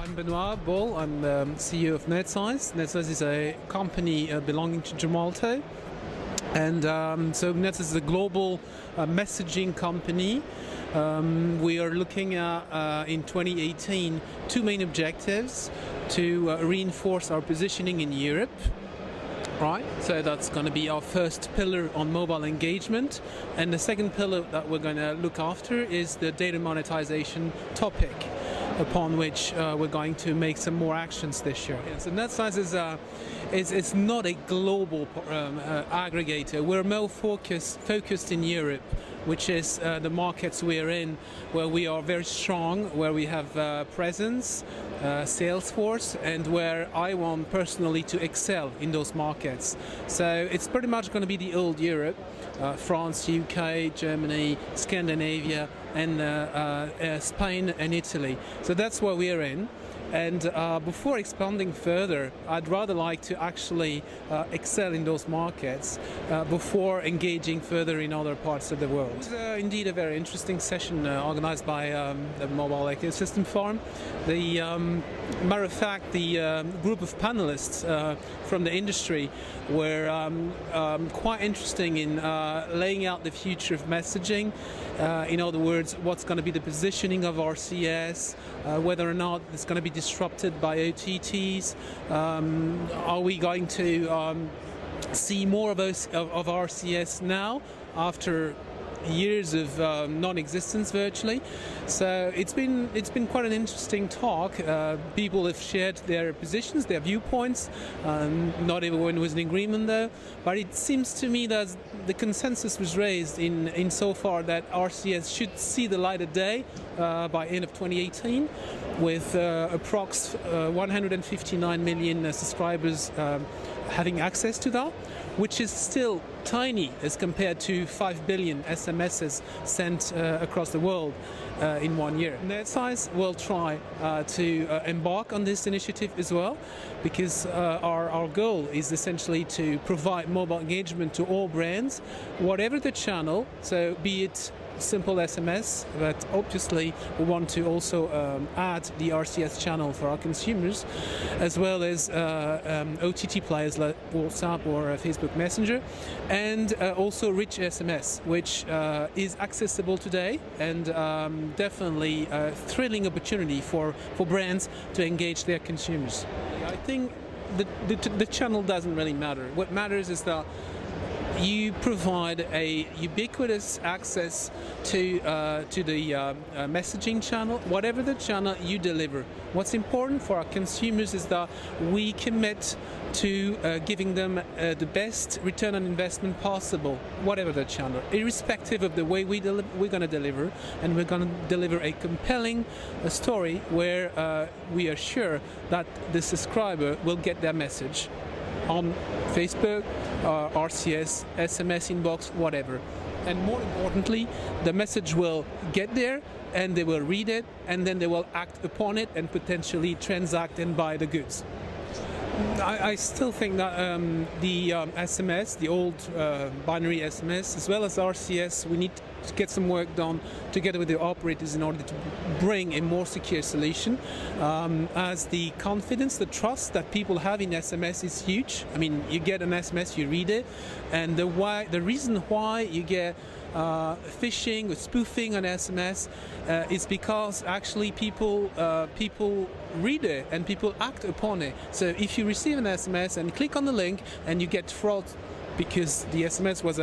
I'm Benoit Bole. I'm CEO of Netsize. Netsize is a company belonging to Gemalto. And so Netsize is a global messaging company. We are looking at, in 2018, two main objectives: to reinforce our positioning in Europe. Right, so that's going to be our first pillar on mobile engagement, and the second pillar that we're going to look after is the data monetization topic, upon which we're going to make some more actions this year. So Netsize is not a global aggregator. We're more focused in Europe, which is the markets we're in, where we are very strong, where we have presence, sales force, and where I want personally to excel in those markets. So it's pretty much going to be the old Europe, France, UK, Germany, Scandinavia, and Spain and Italy. So that's where we're in. And before expanding further, I'd rather like to actually excel in those markets before engaging further in other parts of the world. It was indeed a very interesting session organized by the Mobile Ecosystem Forum. Matter of fact, the group of panelists from the industry were quite interesting in laying out the future of messaging. In other words, what's going to be the positioning of RCS, whether or not it's going to be disrupted by OTTs. Are we going to see more of RCS now after years of non-existence virtually? So it's been quite an interesting talk. People have shared their positions, their viewpoints. Not everyone was in agreement though, but it seems to me that the consensus was raised in so far that RCS should see the light of day by end of 2018, with approx 159 million subscribers having access to that, which is still tiny as compared to 5 billion SMSs sent across the world in 1 year. Netsize will try to embark on this initiative as well, because our goal is essentially to provide mobile engagement to all brands, whatever the channel, so be it simple SMS, but obviously we want to also add the RCS channel for our consumers, as well as OTT players like WhatsApp or Facebook Messenger, and also rich SMS, which is accessible today, and definitely a thrilling opportunity for brands to engage their consumers. I think the channel doesn't really matter. What matters is that you provide a ubiquitous access to the messaging channel, whatever the channel you deliver. What's important for our consumers is that we commit to giving them the best return on investment possible, whatever the channel, irrespective of the way we're going to deliver, and we're going to deliver a compelling story where we are sure that the subscriber will get their message on Facebook, RCS, SMS inbox, whatever. And more importantly, the message will get there, and they will read it, and then they will act upon it and potentially transact and buy the goods. I still think that the SMS, the old binary SMS, as well as RCS, we need to get some work done together with the operators in order to bring a more secure solution, as the confidence, the trust that people have in SMS is huge. I mean, you get an SMS, you read it, and the reason why you get phishing or spoofing on SMS is because actually people read it and people act upon it. So if you receive an SMS and click on the link and you get fraud because the SMS was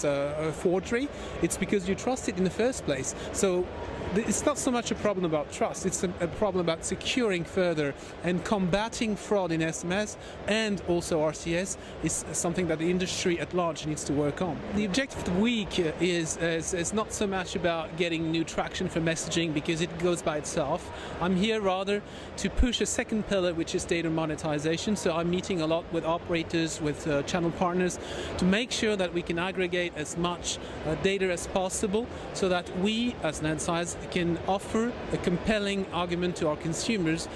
a forgery, it's because you trusted in the first place. So it's not so much a problem about trust, it's a problem about securing further and combating fraud in SMS, and also RCS is something that the industry at large needs to work on. The objective of the week is not so much about getting new traction for messaging, because it goes by itself. I'm here rather to push a second pillar, which is data monetization. So I'm meeting a lot with operators, with channel partners, to make sure that we can aggregate as much data as possible so that we as Netsize can offer a compelling argument to our consumers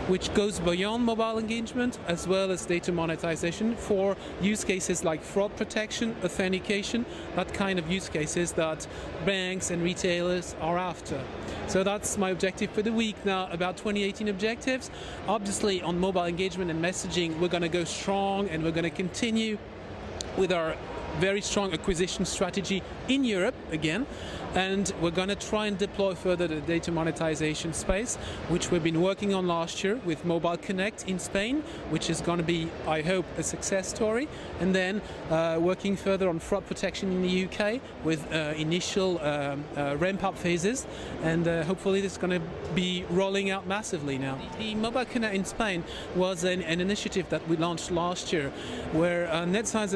which goes beyond mobile engagement as well as data monetization for use cases like fraud protection, authentication, that kind of use cases that banks and retailers are after. So that's my objective for the week. Now, about 2018 objectives. Obviously, on mobile engagement and messaging, we're going to go strong and we're going to continue with our very strong acquisition strategy in Europe again, and we're going to try and deploy further the data monetization space, which we've been working on last year with Mobile Connect in Spain, which is going to be, I hope, a success story, and then working further on fraud protection in the UK with initial ramp-up phases, and hopefully this is going to be rolling out massively now. The Mobile Connect in Spain was an initiative that we launched last year, where Netsize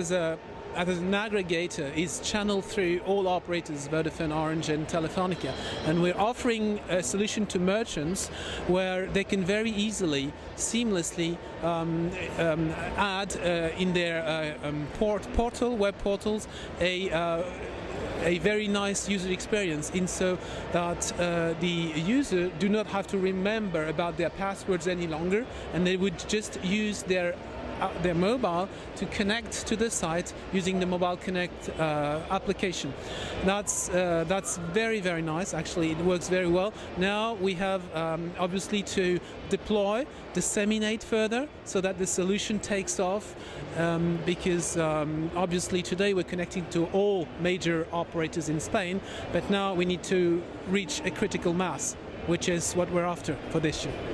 as an aggregator is channeled through all operators, Vodafone, Orange and Telefonica, and we're offering a solution to merchants where they can very easily, seamlessly add in their web portals a very nice user experience, in so that the user do not have to remember about their passwords any longer, and they would just use their mobile to connect to the site using the Mobile Connect application. That's very, very nice. Actually, it works very well. Now we have obviously to deploy, disseminate further so that the solution takes off, because obviously today we're connecting to all major operators in Spain, but now we need to reach a critical mass, which is what we're after for this year.